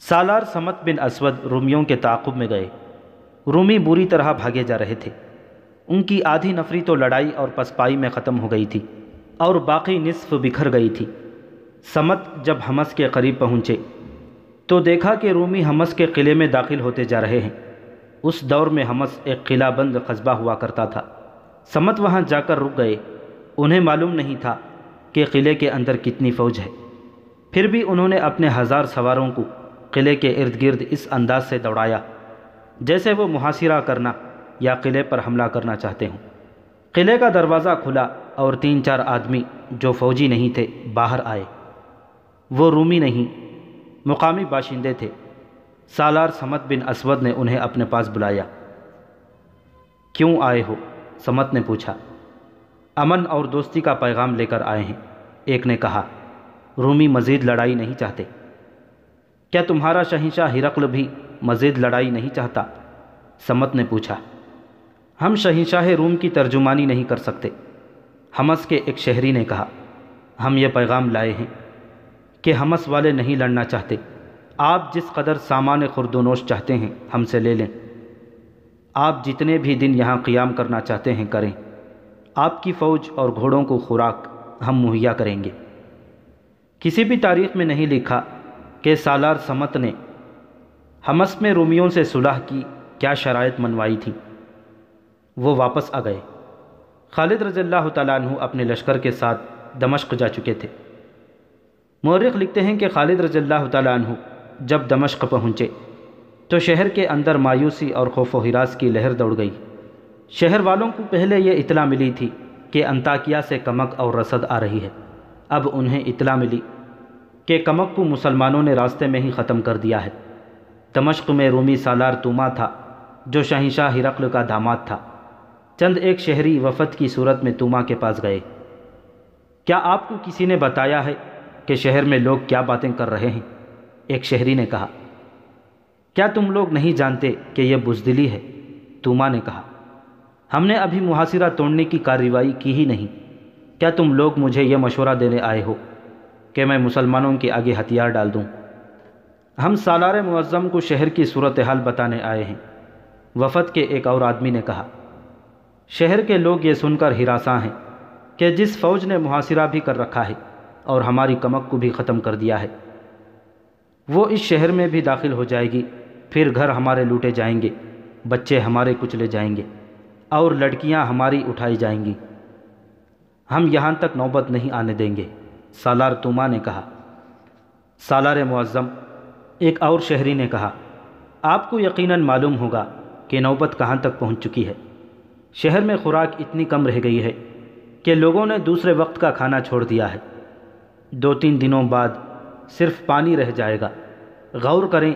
سالار صمت بن اسود رومیوں کے تعاقب میں گئے۔ رومی بری طرح بھاگے جا رہے تھے۔ ان کی آدھی نفری تو لڑائی اور پسپائی میں ختم ہو گئی تھی اور باقی نصف بکھر گئی تھی۔ صمت جب حمص کے قریب پہنچے تو دیکھا کہ رومی حمص کے قلعے میں داخل ہوتے جا رہے ہیں۔ اس دور میں حمص ایک قلعہ بند قصبہ ہوا کرتا تھا۔ صمت وہاں جا کر رک گئے۔ انہیں معلوم نہیں تھا کہ قلعے کے اندر کتنی فوج ہے، پھر بھی انہوں نے اپنے 1000 سواروں کو قلعے کے ارد گرد اس انداز سے دوڑایا جیسے وہ محاصرہ کرنا یا قلعے پر حملہ کرنا چاہتے ہوں۔ قلعے کا دروازہ کھلا اور 3-4 آدمی جو فوجی نہیں تھے باہر آئے۔ وہ رومی نہیں، مقامی باشندے تھے۔ سالار صمت بن اسود نے انہیں اپنے پاس بلایا۔ کیوں آئے ہو؟ صمت نے پوچھا۔ امن اور دوستی کا پیغام لے کر آئے ہیں، ایک نے کہا۔ رومی مزید لڑائی نہیں چاہتے؟ کیا تمہارا شہنشاہ ہرقل بھی مزید لڑائی نہیں چاہتا؟ صمت نے پوچھا۔ ہم شہنشاہ روم کی ترجمانی نہیں کر سکتے، حمص کے ایک شہری نے کہا۔ ہم یہ پیغام لائے ہیں کہ حمص والے نہیں لڑنا چاہتے۔ آپ جس قدر سامان خورد و نوش چاہتے ہیں ہم سے لے لیں۔ آپ جتنے بھی دن یہاں قیام کرنا چاہتے ہیں کریں۔ آپ کی فوج اور گھوڑوں کو خوراک ہم مہیا کریں گے۔ کسی بھی تاریخ میں نہیں لکھا کہ سالار صمت نے حمص میں رومیوں سے صلح کی کیا شرائط منوائی تھی۔ وہ واپس آ گئے۔ خالد رضی اللہ تعالیٰ عنہ اپنے لشکر کے ساتھ دمشق جا چکے تھے۔ مورخ لکھتے ہیں کہ خالد رضی اللہ تعالیٰ عنہ جب دمشق پہنچے تو شہر کے اندر مایوسی اور خوف و ہراس کی لہر دوڑ گئی۔ شہر والوں کو پہلے یہ اطلاع ملی تھی کہ انطاکیہ سے کمک اور رسد آ رہی ہے۔ اب انہیں اطلاع ملی کہ کمک کو مسلمانوں نے راستے میں ہی ختم کر دیا ہے۔ دمشق میں رومی سالار توما تھا جو شہنشاہ ہرقل کا داماد تھا۔ چند ایک شہری وفد کی صورت میں توما کے پاس گئے۔ کیا آپ کو کسی نے بتایا ہے کہ شہر میں لوگ کیا باتیں کر رہے ہیں؟ ایک شہری نے کہا۔ کیا تم لوگ نہیں جانتے کہ یہ بزدلی ہے؟ توما نے کہا۔ ہم نے ابھی محاصرہ توڑنے کی کارروائی کی ہی نہیں۔ کیا تم لوگ مجھے یہ مشورہ دینے آئے ہو کہ میں مسلمانوں کے آگے ہتھیار ڈال دوں؟ ہم سالار معظم کو شہر کی صورتحال بتانے آئے ہیں، وفد کے ایک اور آدمی نے کہا۔ شہر کے لوگ یہ سن کر ہراساں ہیں کہ جس فوج نے محاصرہ بھی کر رکھا ہے اور ہماری کمک کو بھی ختم کر دیا ہے، وہ اس شہر میں بھی داخل ہو جائے گی۔ پھر گھر ہمارے لوٹے جائیں گے، بچے ہمارے کچلے جائیں گے اور لڑکیاں ہماری اٹھائی جائیں گی۔ ہم یہاں تک نوبت نہیں آنے دیں گے، سالار توما نے کہا۔ سالار معظم، ایک اور شہری نے کہا، آپ کو یقیناً معلوم ہوگا کہ نوبت کہاں تک پہنچ چکی ہے۔ شہر میں خوراک اتنی کم رہ گئی ہے کہ لوگوں نے دوسرے وقت کا کھانا چھوڑ دیا ہے۔ 2-3 دنوں بعد صرف پانی رہ جائے گا۔ غور کریں،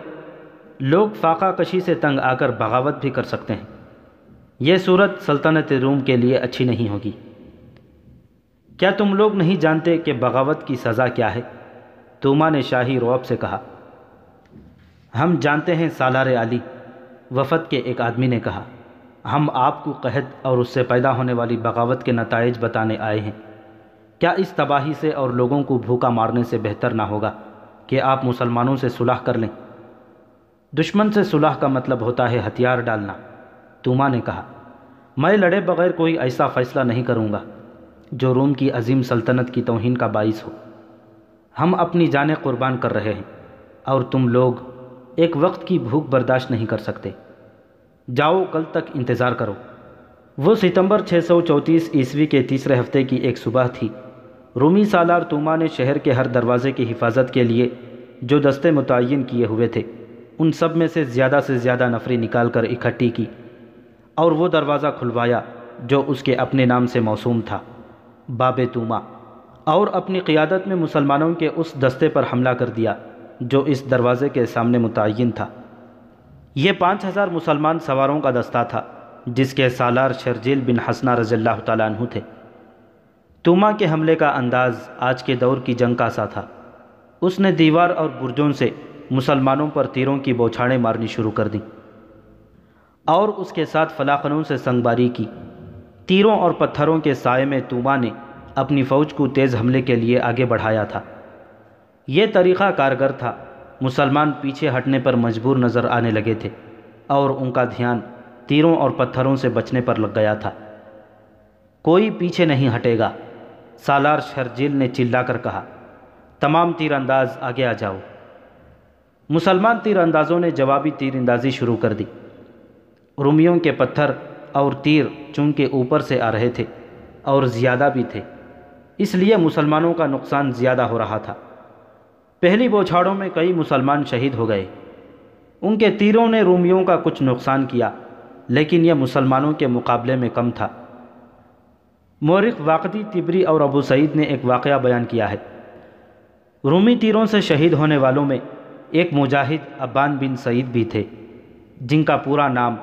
لوگ فاقہ کشی سے تنگ آ کر بغاوت بھی کر سکتے ہیں۔ یہ صورت سلطنت روم کے لیے اچھی نہیں ہوگی۔ کیا تم لوگ نہیں جانتے کہ بغاوت کی سزا کیا ہے؟ توما نے شاہی رعب سے کہا۔ ہم جانتے ہیں سالار علی، وفد کے ایک آدمی نے کہا۔ ہم آپ کو قحط اور اس سے پیدا ہونے والی بغاوت کے نتائج بتانے آئے ہیں۔ کیا اس تباہی سے اور لوگوں کو بھوکا مارنے سے بہتر نہ ہوگا کہ آپ مسلمانوں سے صلح کر لیں؟ دشمن سے صلح کا مطلب ہوتا ہے ہتھیار ڈالنا، توما نے کہا۔ میں لڑے بغیر کوئی ایسا فیصلہ نہیں کروں گا جو روم کی عظیم سلطنت کی توہین کا باعث ہو۔ ہم اپنی جانیں قربان کر رہے ہیں اور تم لوگ ایک وقت کی بھوک برداشت نہیں کر سکتے۔ جاؤ، کل تک انتظار کرو۔ وہ ستمبر 634 عیسوی کے تیسرے ہفتے کی ایک صبح تھی۔ رومی سالار توما نے شہر کے ہر دروازے کی حفاظت کے لیے جو دستے متعین کیے ہوئے تھے ان سب میں سے زیادہ نفری نکال کر اکٹھی کی اور وہ دروازہ کھلوایا جو اس کے اپنے نام سے موسوم تھا، باب توما، اور اپنی قیادت میں مسلمانوں کے اس دستے پر حملہ کر دیا جو اس دروازے کے سامنے متعین تھا۔ یہ 5000 مسلمان سواروں کا دستہ تھا جس کے سالار شرجیل بن حسنہ رضی اللہ تعالیٰ عنہ تھے۔ توما کے حملے کا انداز آج کے دور کی جنگ کا سا تھا۔ اس نے دیوار اور برجوں سے مسلمانوں پر تیروں کی بوچھاڑیں مارنی شروع کر دیں اور اس کے ساتھ فلاخنوں سے سنگباری کی۔ تیروں اور پتھروں کے سائے میں توما نے اپنی فوج کو تیز حملے کے لیے آگے بڑھایا تھا۔ یہ طریقہ کارگر تھا مسلمان پیچھے ہٹنے پر مجبور نظر آنے لگے تھے اور ان کا دھیان تیروں اور پتھروں سے بچنے پر لگ گیا تھا۔ کوئی پیچھے نہیں ہٹے گا، سالار شرجیل نے چلا کر کہا۔ تمام تیر انداز آگے آ جاؤ۔ مسلمان تیر اندازوں نے جوابی تیر اندازی شروع کر دی۔ رومیوں کے پتھر اور تیر چونکہ اوپر سے آ رہے تھے اور زیادہ بھی تھے، اس لیے مسلمانوں کا نقصان زیادہ ہو رہا تھا۔ پہلی بوچھاڑوں میں کئی مسلمان شہید ہو گئے۔ ان کے تیروں نے رومیوں کا کچھ نقصان کیا، لیکن یہ مسلمانوں کے مقابلے میں کم تھا۔ مورخ واقدی، طبری اور ابو سعید نے ایک واقعہ بیان کیا ہے۔ رومی تیروں سے شہید ہونے والوں میں ایک مجاہد ابان بن سعید بھی تھے، جن کا پورا نام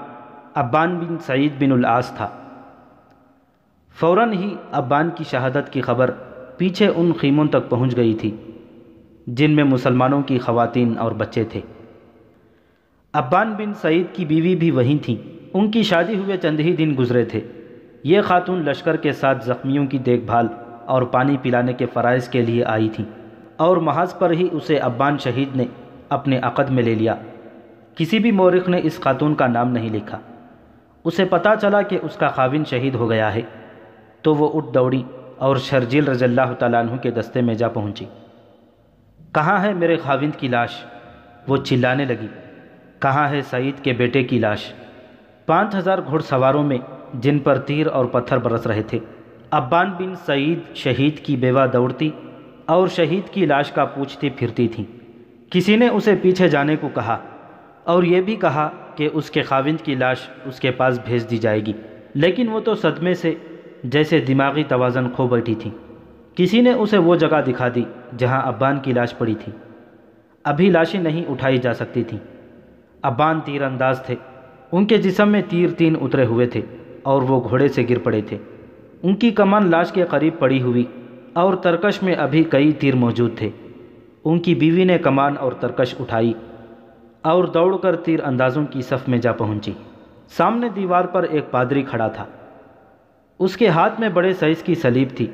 ابان بن سعید بن العاص تھا۔ فوراً ہی ابان کی شہادت کی خبر پیچھے ان خیموں تک پہنچ گئی تھی جن میں مسلمانوں کی خواتین اور بچے تھے۔ ابان بن سعید کی بیوی بھی وہیں تھیں۔ ان کی شادی ہوئے چند ہی دن گزرے تھے۔ یہ خاتون لشکر کے ساتھ زخمیوں کی دیکھ بھال اور پانی پلانے کے فرائض کے لیے آئی تھیں، اور محاذ پر ہی اسے ابان شہید نے اپنے عقد میں لے لیا۔ کسی بھی مورخ نے اس خاتون کا نام نہیں لکھا۔ اسے پتہ چلا کہ اس کا خاوند شہید ہو گیا ہے تو وہ اٹھ دوڑی اور شرجیل رضی اللہ تعالیٰ عنہ کے دستے میں جا پہنچی۔ کہاں ہے میرے خاوند کی لاش؟ وہ چلانے لگی۔ کہاں ہے سعید کے بیٹے کی لاش؟ 5000 گھڑ سواروں میں جن پر تیر اور پتھر برس رہے تھے، ابان بن سعید شہید کی بیوہ دوڑتی اور شہید کی لاش کا پوچھتی پھرتی تھیں۔ کسی نے اسے پیچھے جانے کو کہا اور یہ بھی کہا کہ اس کے خاوند کی لاش اس کے پاس بھیج دی جائے گی، لیکن وہ تو صدمے سے جیسے دماغی توازن کھو بیٹھی تھی۔ کسی نے اسے وہ جگہ دکھا دی جہاں ابان کی لاش پڑی تھی۔ ابھی لاشیں نہیں اٹھائی جا سکتی تھیں۔ ابان تیر انداز تھے، ان کے جسم میں تیر 3 اترے ہوئے تھے اور وہ گھوڑے سے گر پڑے تھے۔ ان کی کمان لاش کے قریب پڑی ہوئی اور ترکش میں ابھی کئی تیر موجود تھے۔ ان کی بیوی نے کمان اور ترکش اٹھائی اور دوڑ کر تیر اندازوں کی صف میں جا پہنچی۔ سامنے دیوار پر ایک پادری کھڑا تھا۔ اس کے ہاتھ میں بڑے سائز کی صلیب تھی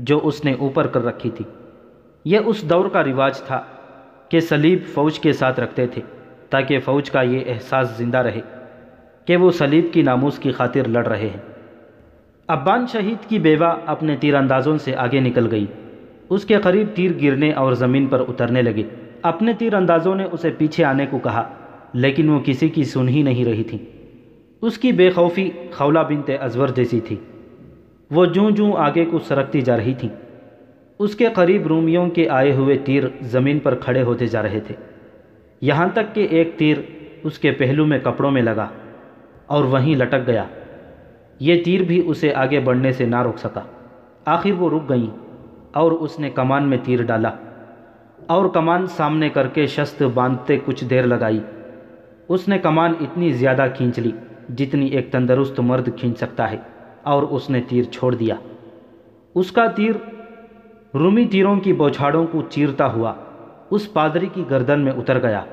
جو اس نے اوپر کر رکھی تھی۔ یہ اس دور کا رواج تھا کہ صلیب فوج کے ساتھ رکھتے تھے تاکہ فوج کا یہ احساس زندہ رہے کہ وہ صلیب کی ناموس کی خاطر لڑ رہے ہیں۔ ابان شہید کی بیوہ اپنے تیر اندازوں سے آگے نکل گئی۔ اس کے قریب تیر گرنے اور زمین پر اترنے لگے۔ اپنے تیر اندازوں نے اسے پیچھے آنے کو کہا، لیکن وہ کسی کی سن ہی نہیں رہی تھی۔ اس کی بے خوفی خولہ بنت ازور جیسی تھی۔ وہ جوں جوں آگے کو سرکتی جا رہی تھی۔ اس کے قریب رومیوں کے آئے ہوئے تیر زمین پر کھڑے ہوتے جا رہے تھے، یہاں تک کہ ایک تیر اس کے پہلو میں کپڑوں میں لگا اور وہیں لٹک گیا۔ یہ تیر بھی اسے آگے بڑھنے سے نہ روک سکا۔ آخر وہ رک گئیں اور اس نے کمان میں تیر ڈالا اور کمان سامنے کر کے شست باندھتے کچھ دیر لگائی۔ اس نے کمان اتنی زیادہ کھینچ لی جتنی ایک تندرست مرد کھینچ سکتا ہے، اور اس نے تیر چھوڑ دیا۔ اس کا تیر رومی تیروں کی بوچھاڑوں کو چیرتا ہوا اس پادری کی گردن میں اتر گیا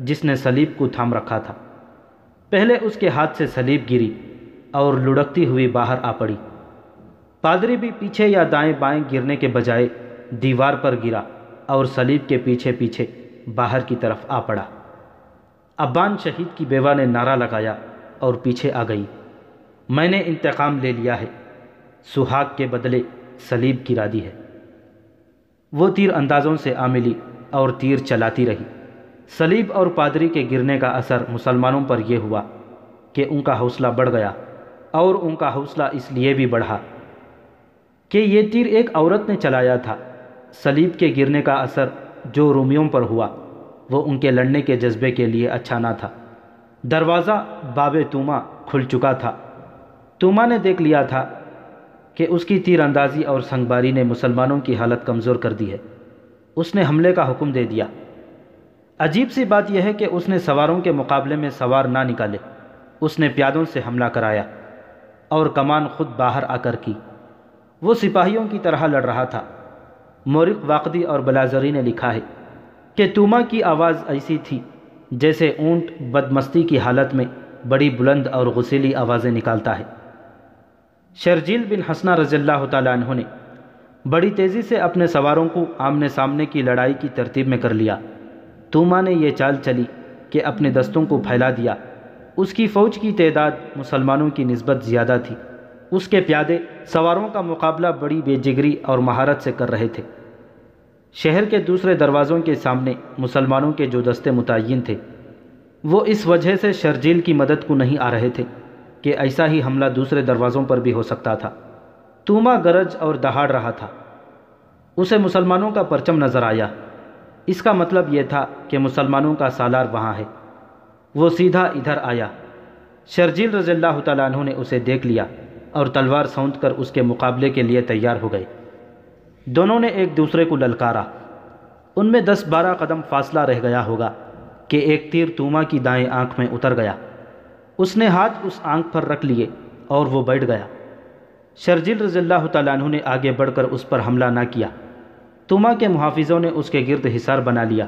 جس نے صلیب کو تھام رکھا تھا۔ پہلے اس کے ہاتھ سے صلیب گری اور لڑکتی ہوئی باہر آ پڑی۔ پادری بھی پیچھے یا دائیں بائیں گرنے کے بجائے دیوار پر گرا اور صلیب کے پیچھے پیچھے باہر کی طرف آ پڑا۔ ابان شہید کی بیوہ نے نعرہ لگایا اور پیچھے آ گئی، میں نے انتقام لے لیا ہے، سہاگ کے بدلے صلیب گرا دی ہے۔ وہ تیر اندازوں سے آ ملی اور تیر چلاتی رہی۔ صلیب اور پادری کے گرنے کا اثر مسلمانوں پر یہ ہوا کہ ان کا حوصلہ بڑھ گیا، اور ان کا حوصلہ اس لیے بھی بڑھا کہ یہ تیر ایک عورت نے چلایا تھا۔ صلیب کے گرنے کا اثر جو رومیوں پر ہوا وہ ان کے لڑنے کے جذبے کے لیے اچھا نہ تھا۔ دروازہ باب توما کھل چکا تھا۔ توما نے دیکھ لیا تھا کہ اس کی تیر اندازی اور سنگباری نے مسلمانوں کی حالت کمزور کر دی ہے۔ اس نے حملے کا حکم دے دیا۔ عجیب سی بات یہ ہے کہ اس نے سواروں کے مقابلے میں سوار نہ نکالے۔ اس نے پیادوں سے حملہ کرایا اور کمان خود باہر آ کر کی۔ وہ سپاہیوں کی طرح لڑ رہا تھا۔ مورخ واقدی اور بلازری نے لکھا ہے کہ توما کی آواز ایسی تھی جیسے اونٹ بدمستی کی حالت میں بڑی بلند اور غسیلی آوازیں نکالتا ہے۔ شرجیل بن حسنہ رضی اللہ تعالیٰ عنہ نے بڑی تیزی سے اپنے سواروں کو آمنے سامنے کی لڑائی کی ترتیب میں کر لیا۔ توما نے یہ چال چلی کہ اپنے دستوں کو پھیلا دیا۔ اس کی فوج کی تعداد مسلمانوں کی نسبت زیادہ تھی۔ اس کے پیادے سواروں کا مقابلہ بڑی بے جگری اور مہارت سے کر رہے تھے۔ شہر کے دوسرے دروازوں کے سامنے مسلمانوں کے جو دستے متعین تھے وہ اس وجہ سے شرجیل کی مدد کو نہیں آ رہے تھے کہ ایسا ہی حملہ دوسرے دروازوں پر بھی ہو سکتا تھا۔ توما گرج اور دہاڑ رہا تھا۔ اسے مسلمانوں کا پرچم نظر آیا۔ اس کا مطلب یہ تھا کہ مسلمانوں کا سالار وہاں ہے۔ وہ سیدھا ادھر آیا۔ شرجیل رضی اللہ تعالیٰ عنہ نے اسے دیکھ لیا اور تلوار سونت کر اس کے مقابلے کے لیے تیار ہو گئے۔ دونوں نے ایک دوسرے کو للکارا۔ ان میں 10-12 قدم فاصلہ رہ گیا ہوگا کہ ایک تیر توما کی دائیں آنکھ میں اتر گیا۔ اس نے ہاتھ اس آنکھ پر رکھ لیے اور وہ بیٹھ گیا۔ شرجیل رضی اللہ تعالیٰ عنہ نے آگے بڑھ کر اس پر حملہ نہ کیا۔ توما کے محافظوں نے اس کے گرد حصار بنا لیا،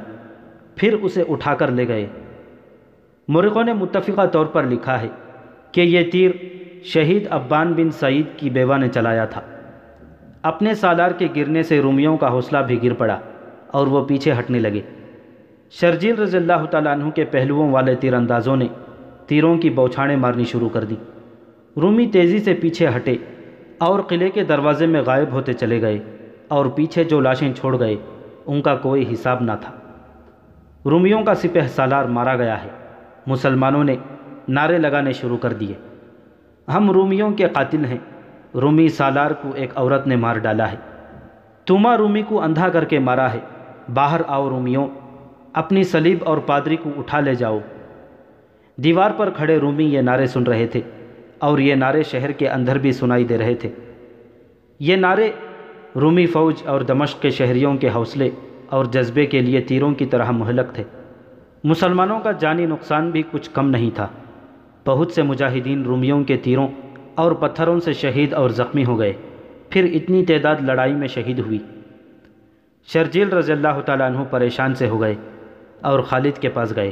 پھر اسے اٹھا کر لے گئے۔ مورخوں نے متفقہ طور پر لکھا ہے کہ یہ تیر شہید ابان بن سعید کی بیوہ نے چلایا تھا۔ اپنے سالار کے گرنے سے رومیوں کا حوصلہ بھی گر پڑا اور وہ پیچھے ہٹنے لگے۔ شرجیل رضی اللہ تعالیٰ عنہ کے پہلوؤں والے تیر اندازوں نے تیروں کی بوچھاڑیں مارنی شروع کر دی۔ رومی تیزی سے پیچھے ہٹے اور قلعے کے دروازے میں غائب ہوتے چلے گئے، اور پیچھے جو لاشیں چھوڑ گئے ان کا کوئی حساب نہ تھا۔ رومیوں کا سپہ سالار مارا گیا ہے۔ مسلمانوں نے نعرے لگانے شروع کر دیے، ہم رومیوں کے قاتل ہیں، رومی سالار کو ایک عورت نے مار ڈالا ہے، توما رومی کو اندھا کر کے مارا ہے، باہر آؤ رومیوں، اپنی صلیب اور پادری کو اٹھا لے جاؤ۔ دیوار پر کھڑے رومی یہ نعرے سن رہے تھے اور یہ نعرے شہر کے اندر بھی سنائی دے رہے تھے۔ یہ نعرے رومی فوج اور دمشق کے شہریوں کے حوصلے اور جذبے کے لیے تیروں کی طرح مہلک تھے۔ مسلمانوں کا جانی نقصان بھی کچھ کم نہیں تھا۔ بہت سے مجاہدین رومیوں کے تیروں اور پتھروں سے شہید اور زخمی ہو گئے، پھر اتنی تعداد لڑائی میں شہید ہوئی۔ شرجیل رضی اللہ تعالیٰ عنہ پریشان سے ہو گئے اور خالد کے پاس گئے۔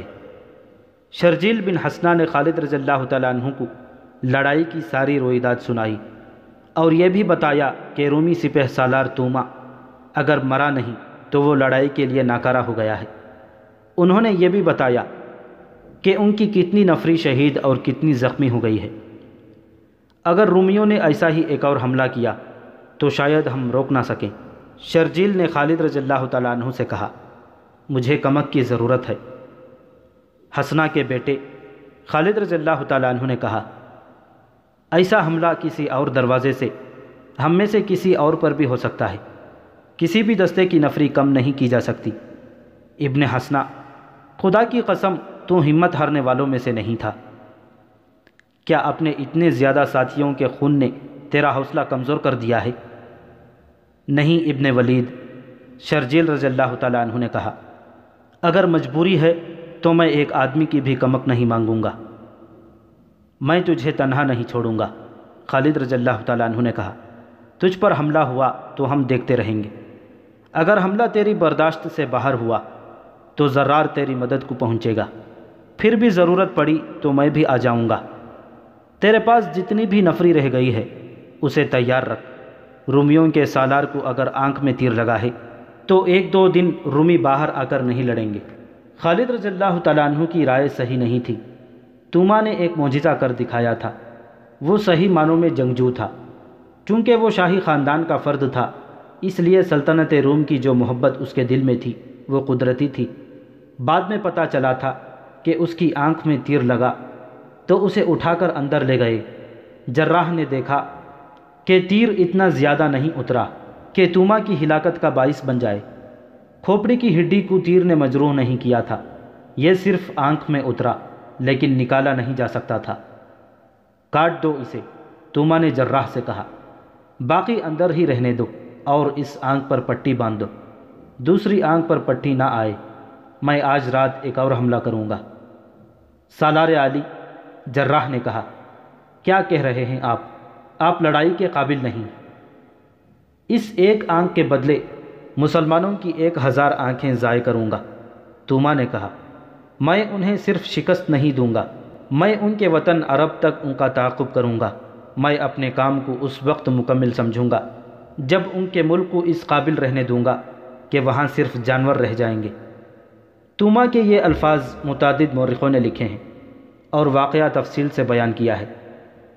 شرجیل بن حسنہ نے خالد رضی اللہ تعالیٰ عنہ کو لڑائی کی ساری رویداد سنائی اور یہ بھی بتایا کہ رومی سپہ سالار توما اگر مرا نہیں تو وہ لڑائی کے لیے ناکارہ ہو گیا ہے۔ انہوں نے یہ بھی بتایا کہ ان کی کتنی نفری شہید اور کتنی زخمی ہو گئی ہے۔ اگر رومیوں نے ایسا ہی ایک اور حملہ کیا تو شاید ہم روک نہ سکیں۔ شرجیل نے خالد رضی اللہ تعالیٰ عنہ سے کہا، مجھے کمک کی ضرورت ہے۔ حسنہ کے بیٹے خالد رضی اللہ تعالیٰ عنہ نے کہا، ایسا حملہ کسی اور دروازے سے ہم میں سے کسی اور پر بھی ہو سکتا ہے، کسی بھی دستے کی نفری کم نہیں کی جا سکتی۔ ابن حسنہ، خدا کی قسم تو ہمت ہارنے والوں میں سے نہیں تھا۔ کیا اپنے اتنے زیادہ ساتھیوں کے خون نے تیرا حوصلہ کمزور کر دیا ہے؟ نہیں ابن ولید، شرجیل رضی اللہ تعالیٰ عنہ نے کہا، اگر مجبوری ہے تو میں ایک آدمی کی بھی کمک نہیں مانگوں گا، میں تجھے تنہا نہیں چھوڑوں گا۔ خالد رضی اللہ تعالیٰ عنہ نے کہا، تجھ پر حملہ ہوا تو ہم دیکھتے رہیں گے، اگر حملہ تیری برداشت سے باہر ہوا تو ضرار تیری مدد کو پہنچے گا، پھر بھی ضرورت پڑی تو میں بھی آ جاؤں گا۔ تیرے پاس جتنی بھی نفری رہ گئی ہے اسے تیار رکھ۔ رومیوں کے سالار کو اگر آنکھ میں تیر لگا ہے تو 1-2 دن رومی باہر آ کر نہیں لڑیں گے۔ خالد رضی اللہ تعالیٰ عنہ کی رائے صحیح نہیں تھی۔ توما نے ایک معجزہ کر دکھایا تھا۔ وہ صحیح معنوں میں جنگجو تھا۔ چونکہ وہ شاہی خاندان کا فرد تھا اس لیے سلطنت روم کی جو محبت اس کے دل میں تھی وہ قدرتی تھی۔ بعد میں پتہ چلا تھا کہ اس کی آنکھ میں تیر لگا تو اسے اٹھا کر اندر لے گئے۔ جراح نے دیکھا کہ تیر اتنا زیادہ نہیں اترا کہ توما کی ہلاکت کا باعث بن جائے۔ کھوپڑی کی ہڈی کو تیر نے مجروح نہیں کیا تھا، یہ صرف آنکھ میں اترا لیکن نکالا نہیں جا سکتا تھا۔ کاٹ دو اسے، توما نے جراح سے کہا، باقی اندر ہی رہنے دو اور اس آنکھ پر پٹی باندھ دو، دوسری آنکھ پر پٹی نہ آئے، میں آج رات ایک اور حملہ کروں گا۔ سالار عالی، جراح نے کہا، کیا کہہ رہے ہیں آپ لڑائی کے قابل نہیں۔ اس ایک آنکھ کے بدلے مسلمانوں کی 1000 آنکھیں ضائع کروں گا۔ توما نے کہا، میں انہیں صرف شکست نہیں دوں گا، میں ان کے وطن عرب تک ان کا تعاقب کروں گا۔ میں اپنے کام کو اس وقت مکمل سمجھوں گا جب ان کے ملک کو اس قابل رہنے دوں گا کہ وہاں صرف جانور رہ جائیں گے۔ توما کے یہ الفاظ متعدد مورخوں نے لکھے ہیں اور واقعہ تفصیل سے بیان کیا ہے۔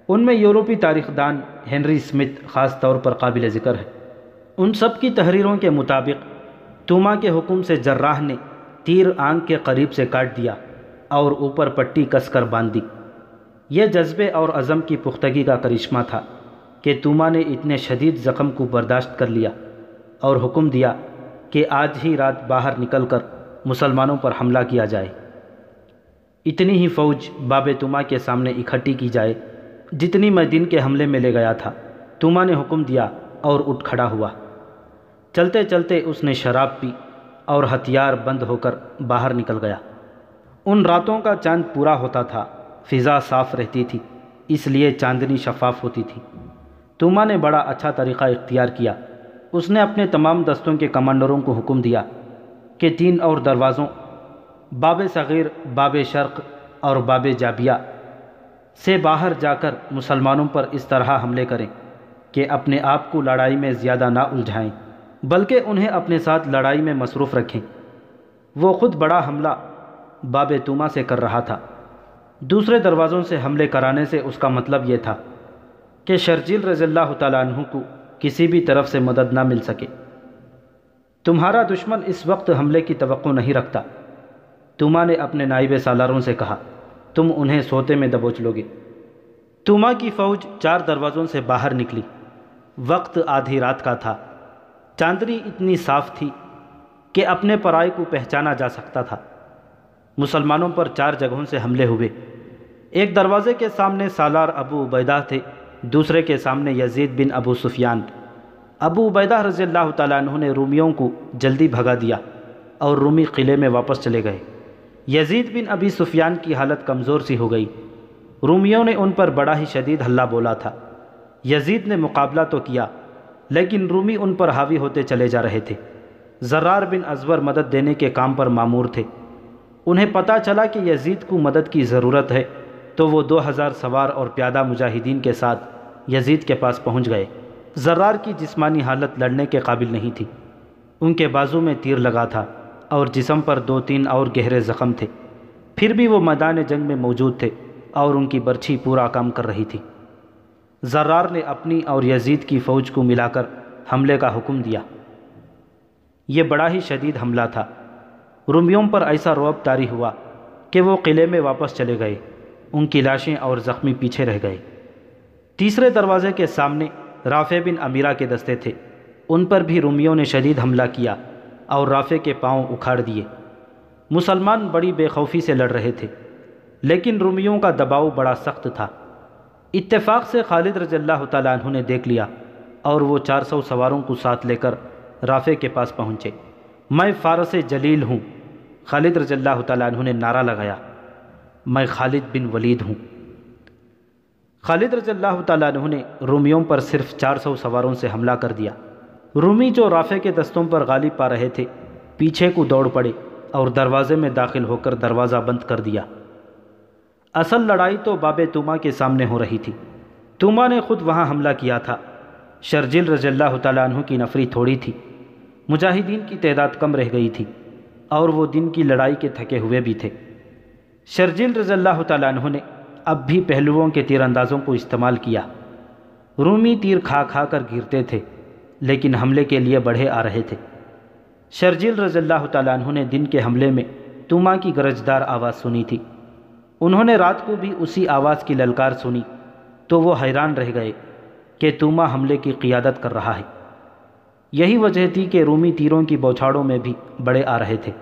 ان میں یورپی تاریخ دان ہنری اسمتھ خاص طور پر قابل ذکر ہے۔ ان سب کی تحریروں کے مطابق توما کے حکم سے جراح نے تیر آنکھ کے قریب سے کاٹ دیا اور اوپر پٹی کس کر باندھ دی۔ یہ جذبے اور عزم کی پختگی کا کرشمہ تھا کہ توما نے اتنے شدید زخم کو برداشت کر لیا اور حکم دیا کہ آج ہی رات باہر نکل کر مسلمانوں پر حملہ کیا جائے۔ اتنی ہی فوج باب توما کے سامنے اکٹھی کی جائے جتنی میں دن کے حملے میں لے گیا تھا۔ توما نے حکم دیا اور اٹھ کھڑا ہوا۔ چلتے چلتے اس نے شراب پی اور ہتھیار بند ہو کر باہر نکل گیا۔ ان راتوں کا چاند پورا ہوتا تھا، فضا صاف رہتی تھی، اس لیے چاندنی شفاف ہوتی تھی۔ توما نے بڑا اچھا طریقہ اختیار کیا۔ اس نے اپنے تمام دستوں کے کمانڈروں کو حکم دیا کہ 3 اور دروازوں باب صغیر، باب شرق اور باب جابیہ سے باہر جا کر مسلمانوں پر اس طرح حملے کریں کہ اپنے آپ کو لڑائی میں زیادہ نہ الجھائیں بلکہ انہیں اپنے ساتھ لڑائی میں مصروف رکھیں۔ وہ خود بڑا حملہ باب توما سے کر رہا تھا۔ دوسرے دروازوں سے حملے کرانے سے اس کا مطلب یہ تھا کہ شرجیل رضی اللہ تعالیٰ عنہ کو کسی بھی طرف سے مدد نہ مل سکے۔ تمہارا دشمن اس وقت حملے کی توقع نہیں رکھتا۔ توما نے اپنے نائب سالاروں سے کہا، تم انہیں سوتے میں دبوچ لو گے۔ توما کی فوج 4 دروازوں سے باہر نکلی۔ وقت آدھی رات کا تھا۔ چاندنی اتنی صاف تھی کہ اپنے پرائے کو پہچانا جا سکتا تھا۔ مسلمانوں پر 4 جگہوں سے حملے ہوئے۔ ایک دروازے کے سامنے سالار ابو عبیدہ تھے، دوسرے کے سامنے یزید بن ابو سفیان۔ ابو عبیدہ رضی اللہ تعالیٰ عنہ نے رومیوں کو جلدی بھگا دیا اور رومی قلعے میں واپس چلے گئے۔ یزید بن ابی سفیان کی حالت کمزور سی ہو گئی۔ رومیوں نے ان پر بڑا ہی شدید حملہ بولا تھا۔ یزید نے مقابلہ تو کیا لیکن رومی ان پر حاوی ہوتے چلے جا رہے تھے۔ زرار بن ازور مدد دینے کے کام پر مامور تھے۔ انہیں پتہ چلا کہ یزید کو مدد کی ضرورت ہے تو وہ 2000 سوار اور پیادہ مجاہدین کے ساتھ یزید کے پاس پہنچ گئے۔ زرار کی جسمانی حالت لڑنے کے قابل نہیں تھی۔ ان کے بازو میں تیر لگا تھا اور جسم پر 2-3 اور گہرے زخم تھے، پھر بھی وہ میدان جنگ میں موجود تھے اور ان کی برچھی پورا کام کر رہی تھی۔ زرار نے اپنی اور یزید کی فوج کو ملا کر حملے کا حکم دیا۔ یہ بڑا ہی شدید حملہ تھا۔ رومیوں پر ایسا رعب طاری ہوا کہ وہ قلعے میں واپس چلے گئے۔ ان کی لاشیں اور زخمی پیچھے رہ گئے۔ تیسرے دروازے کے سامنے رافع بن امیرہ کے دستے تھے۔ ان پر بھی رومیوں نے شدید حملہ کیا اور رافع کے پاؤں اکھاڑ دیے۔ مسلمان بڑی بے خوفی سے لڑ رہے تھے لیکن رومیوں کا دباؤ بڑا سخت تھا۔ اتفاق سے خالد رضی اللہ تعالیٰ عنہ نے دیکھ لیا اور وہ 400 سواروں کو ساتھ لے کر رافع کے پاس پہنچے۔ میں فارس جلیل ہوں، خالد رضی اللہ تعالیٰ عنہ نے نعرہ لگایا، میں خالد بن ولید ہوں۔ خالد رضی اللہ تعالیٰ عنہ نے رومیوں پر صرف 400 سواروں سے حملہ کر دیا۔ رومی جو رافع کے دستوں پر غالب پا رہے تھے پیچھے کو دوڑ پڑے اور دروازے میں داخل ہو کر دروازہ بند کر دیا۔ اصل لڑائی تو باب توما کے سامنے ہو رہی تھی۔ توما نے خود وہاں حملہ کیا تھا۔ شرجیل رضی اللہ تعالیٰ عنہ کی نفری تھوڑی تھی، مجاہدین کی تعداد کم رہ گئی تھی اور وہ دن کی لڑائی کے تھکے ہوئے بھی تھے۔ شرجیل رضی اللہ تعالیٰ عنہ نے اب بھی پہلوؤں کے تیر اندازوں کو استعمال کیا۔ رومی تیر کھا کھا کر گرتے تھے لیکن حملے کے لیے بڑھے آ رہے تھے۔ شرجیل رضی اللہ تعالیٰ عنہ نے دن کے حملے میں توما کی گرجدار آواز سنی تھی۔ انہوں نے رات کو بھی اسی آواز کی للکار سنی تو وہ حیران رہ گئے کہ توما حملے کی قیادت کر رہا ہے۔ یہی وجہ تھی کہ رومی تیروں کی بوچھاڑوں میں بھی بڑے آ رہے تھے۔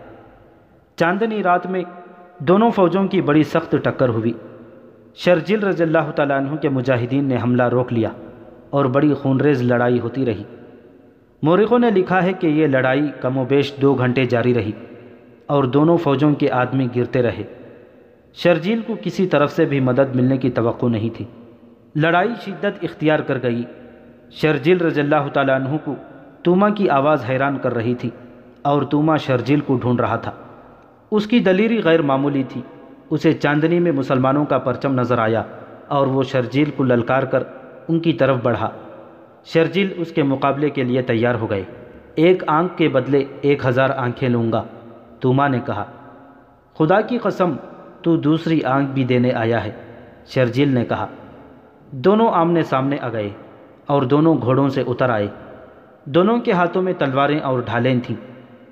چاندنی رات میں دونوں فوجوں کی بڑی سخت ٹکر ہوئی۔ شرجیل رضی اللہ تعالیٰ عنہ کے مجاہدین نے حملہ روک لیا اور بڑی خونریز لڑائی ہوتی رہی۔ مورخوں نے لکھا ہے کہ یہ لڑائی کم و بیش 2 گھنٹے جاری رہی اور دونوں فوجوں کے آدمی گرتے رہے۔ شرجیل کو کسی طرف سے بھی مدد ملنے کی توقع نہیں تھی۔ لڑائی شدت اختیار کر گئی۔ شرجیل رضی اللہ تعالیٰ عنہ کو توما کی آواز حیران کر رہی تھی اور توما شرجیل کو ڈھونڈ رہا تھا۔ اس کی دلیری غیر معمولی تھی۔ اسے چاندنی میں مسلمانوں کا پرچم نظر آیا اور وہ شرجیل کو للکار کر ان کی طرف بڑھا۔ شرجیل اس کے مقابلے کے لیے تیار ہو گئے۔ 1 آنکھ کے بدلے 1000 آنکھیں لوں گا، توما نے کہا۔ خدا کی قسم تو دوسری آنکھ بھی دینے آیا ہے، شرجیل نے کہا۔ دونوں آمنے سامنے آ گئے اور دونوں گھوڑوں سے اتر آئے۔ دونوں کے ہاتھوں میں تلواریں اور ڈھالیں تھیں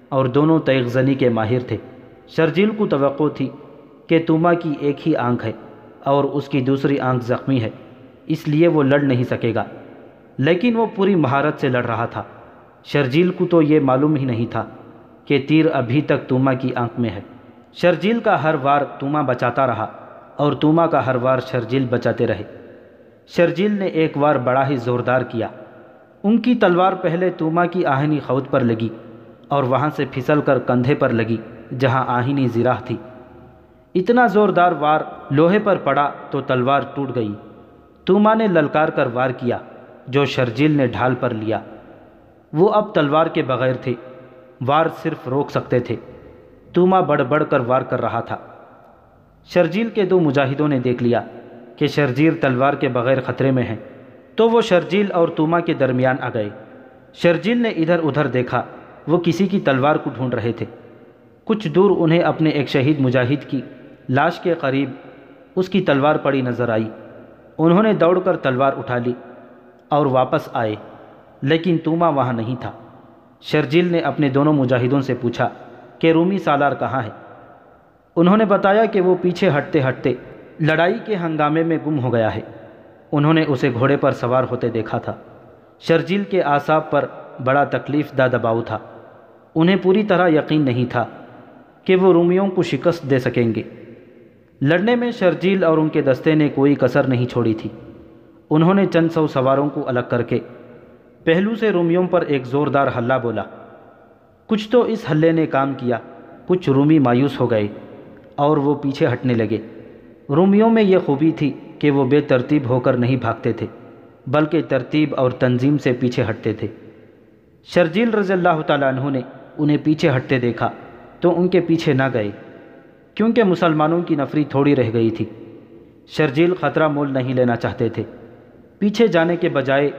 اور دونوں تیغ زنی کے ماہر تھے۔ شرجیل کو توقع تھی کہ توما کی ایک ہی آنکھ ہے اور اس کی دوسری آنکھ زخمی ہے، اس لیے وہ لڑ نہیں سکے گا، لیکن وہ پوری مہارت سے لڑ رہا تھا۔ شرجیل کو تو یہ معلوم ہی نہیں تھا کہ تیر ابھی تک توما کی آنکھ میں ہے۔ شرجیل کا ہر وار توما بچاتا رہا اور توما کا ہر وار شرجیل بچاتے رہے۔ شرجیل نے ایک وار بڑا ہی زوردار کیا۔ ان کی تلوار پہلے توما کی آہنی خود پر لگی اور وہاں سے پھسل کر کندھے پر لگی جہاں آہنی زراح تھی۔ اتنا زوردار وار لوہے پر پڑا تو تلوار ٹوٹ گئی۔ توما نے للکار کر وار کیا جو شرجیل نے ڈھال پر لیا۔ وہ اب تلوار کے بغیر تھے، وار صرف روک سکتے تھے۔ توما بڑھ بڑھ کر وار کر رہا تھا۔ شرجیل کے دو مجاہدوں نے دیکھ لیا کہ شرجیل تلوار کے بغیر خطرے میں ہیں، تو وہ شرجیل اور توما کے درمیان آ گئے۔ شرجیل نے ادھر ادھر دیکھا، وہ کسی کی تلوار کو ڈھونڈ رہے تھے۔ کچھ دور انہیں اپنے ایک شہید مجاہد کی لاش کے قریب اس کی تلوار پڑی نظر آئی۔ انہوں نے دوڑ کر تلوار اٹھا لی اور واپس آئے، لیکن توما وہاں نہیں تھا۔ شرجیل نے اپنے دونوں مجاہدوں سے پوچھا کہ رومی سالار کہاں ہے؟ انہوں نے بتایا کہ وہ پیچھے ہٹتے ہٹتے لڑائی کے ہنگامے میں گم ہو گیا ہے۔ انہوں نے اسے گھوڑے پر سوار ہوتے دیکھا تھا۔ شرجیل کے اعصاب پر بڑا تکلیف دہ دباؤ تھا۔ انہیں پوری طرح یقین نہیں تھا کہ وہ رومیوں کو شکست دے سکیں گے۔ لڑنے میں شرجیل اور ان کے دستے نے کوئی کسر نہیں چھوڑی تھی۔ انہوں نے چند سو سواروں کو الگ کر کے پہلو سے رومیوں پر ایک زوردار ہلہ بولا۔ کچھ تو اس ہلے نے کام کیا، کچھ رومی مایوس ہو گئے اور وہ پیچھے ہٹنے لگے۔ رومیوں میں یہ خوبی تھی کہ وہ بے ترتیب ہو کر نہیں بھاگتے تھے، بلکہ ترتیب اور تنظیم سے پیچھے ہٹتے تھے۔ شرجیل رضی اللہ تعالیٰ عنہ نے انہیں پیچھے ہٹتے دیکھا تو ان کے پیچھے نہ گئے، کیونکہ مسلمانوں کی نفری تھوڑی رہ گئی تھی۔ شرجیل خطرہ مول نہیں لینا چاہتے تھے۔ پیچھے جانے کے بجائے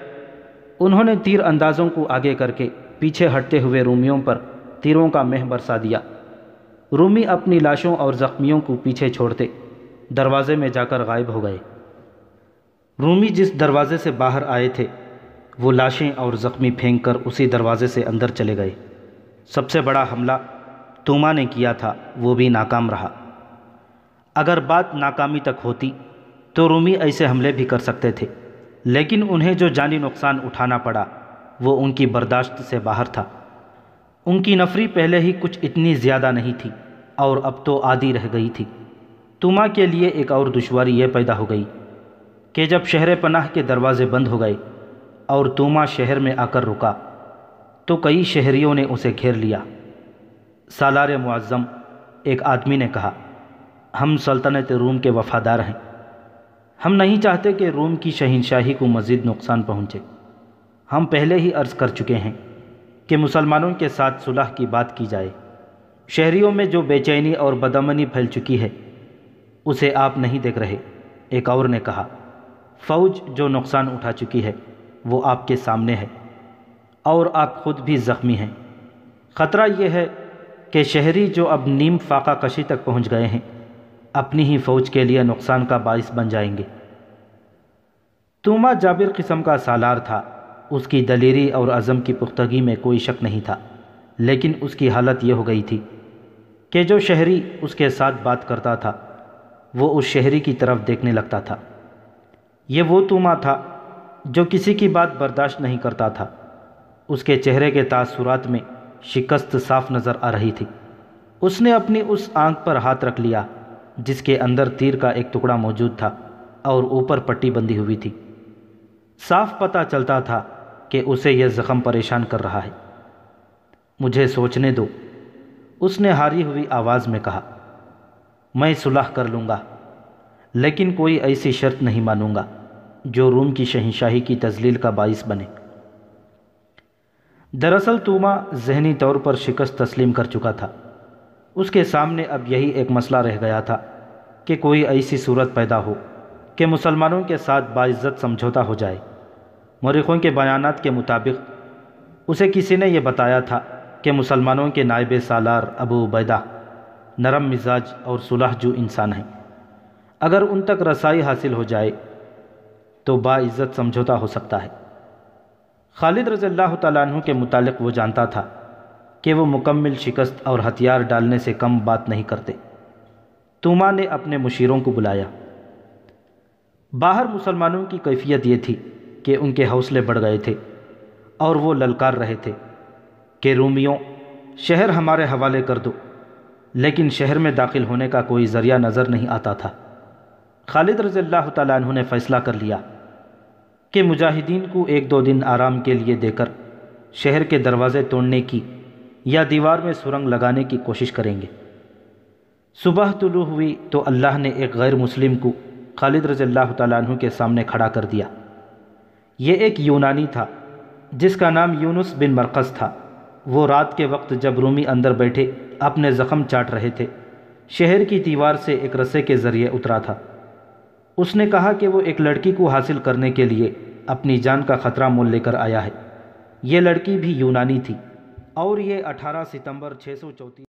انہوں نے تیر اندازوں کو آگے کر کے پیچھے ہٹتے ہوئے رومیوں پر تیروں کا مہ برسا دیا۔ رومی اپنی لاشوں اور زخمیوں کو پیچھے چھوڑتے دروازے میں جا کر غائب ہو گئے۔ رومی جس دروازے سے باہر آئے تھے وہ لاشیں اور زخمی پھینک کر اسی دروازے سے اندر چلے گئے۔ سب سے بڑا حملہ توما نے کیا تھا، وہ بھی ناکام رہا۔ اگر بات ناکامی تک ہوتی تو رومی ایسے حملے بھی کر سکتے تھے، لیکن انہیں جو جانی نقصان اٹھانا پڑا وہ ان کی برداشت سے باہر تھا۔ ان کی نفری پہلے ہی کچھ اتنی زیادہ نہیں تھی اور اب تو آدھی رہ گئی تھی۔ توما کے لیے ایک اور دشواری یہ پیدا ہو گئی کہ جب شہر پناہ کے دروازے بند ہو گئے اور توما شہر میں آ کر رکا تو کئی شہریوں نے اسے گھیر لیا۔ سالار معظم، ایک آدمی نے کہا، ہم سلطنت روم کے وفادار ہیں، ہم نہیں چاہتے کہ روم کی شہنشاہی کو مزید نقصان پہنچے۔ ہم پہلے ہی عرض کر چکے ہیں کہ مسلمانوں کے ساتھ صلح کی بات کی جائے۔ شہریوں میں جو بے چینی اور بدامنی پھیل چکی ہے اسے آپ نہیں دیکھ رہے۔ ایک اور نے کہا، فوج جو نقصان اٹھا چکی ہے وہ آپ کے سامنے ہے اور آپ خود بھی زخمی ہیں۔ خطرہ یہ ہے کہ شہری جو اب نیم فاقہ کشی تک پہنچ گئے ہیں اپنی ہی فوج کے لیے نقصان کا باعث بن جائیں گے۔ توما جابر قسم کا سالار تھا، اس کی دلیری اور عزم کی پختگی میں کوئی شک نہیں تھا، لیکن اس کی حالت یہ ہو گئی تھی کہ جو شہری اس کے ساتھ بات کرتا تھا وہ اس شہری کی طرف دیکھنے لگتا تھا۔ یہ وہ توما تھا جو کسی کی بات برداشت نہیں کرتا تھا۔ اس کے چہرے کے تاثرات میں شکست صاف نظر آ رہی تھی۔ اس نے اپنی اس آنکھ پر ہاتھ رکھ لیا جس کے اندر تیر کا ایک ٹکڑا موجود تھا اور اوپر پٹی بندھی ہوئی تھی۔ صاف پتہ چلتا تھا کہ اسے یہ زخم پریشان کر رہا ہے۔ مجھے سوچنے دو، اس نے ہاری ہوئی آواز میں کہا۔ میں صلح کر لوں گا، لیکن کوئی ایسی شرط نہیں مانوں گا جو روم کی شہنشاہی کی تذلیل کا باعث بنے۔ دراصل توما ذہنی طور پر شکست تسلیم کر چکا تھا۔ اس کے سامنے اب یہی ایک مسئلہ رہ گیا تھا کہ کوئی ایسی صورت پیدا ہو کہ مسلمانوں کے ساتھ باعزت سمجھوتا ہو جائے۔ مورخوں کے بیانات کے مطابق اسے کسی نے یہ بتایا تھا کہ مسلمانوں کے نائب سالار ابو عبیدہ نرم مزاج اور صلح جو انسان ہیں۔ اگر ان تک رسائی حاصل ہو جائے تو باعزت سمجھوتا ہو سکتا ہے۔ خالد رضی اللہ تعالیٰ عنہ کے متعلق وہ جانتا تھا کہ وہ مکمل شکست اور ہتھیار ڈالنے سے کم بات نہیں کرتے۔ توما نے اپنے مشیروں کو بلایا۔ باہر مسلمانوں کی کیفیت یہ تھی کہ ان کے حوصلے بڑھ گئے تھے اور وہ للکار رہے تھے کہ رومیوں، شہر ہمارے حوالے کر دو، لیکن شہر میں داخل ہونے کا کوئی ذریعہ نظر نہیں آتا تھا۔ خالد رضی اللہ تعالیٰ عنہ نے فیصلہ کر لیا کہ مجاہدین کو 1-2 دن آرام کے لیے دے کر شہر کے دروازے توڑنے کی یا دیوار میں سرنگ لگانے کی کوشش کریں گے۔ صبح طلوع ہوئی تو اللہ نے ایک غیر مسلم کو خالد رضی اللہ تعالیٰ عنہ کے سامنے کھڑا کر دیا۔ یہ ایک یونانی تھا جس کا نام یونس بن مرقس تھا۔ وہ رات کے وقت جب رومی اندر بیٹھے اپنے زخم چاٹ رہے تھے، شہر کی دیوار سے ایک رسے کے ذریعے اترا تھا۔ اس نے کہا کہ وہ ایک لڑکی کو حاصل کرنے کے لیے اپنی جان کا خطرہ مول لے کر آیا ہے۔ یہ لڑکی بھی یونانی تھی اور یہ 18 ستمبر 634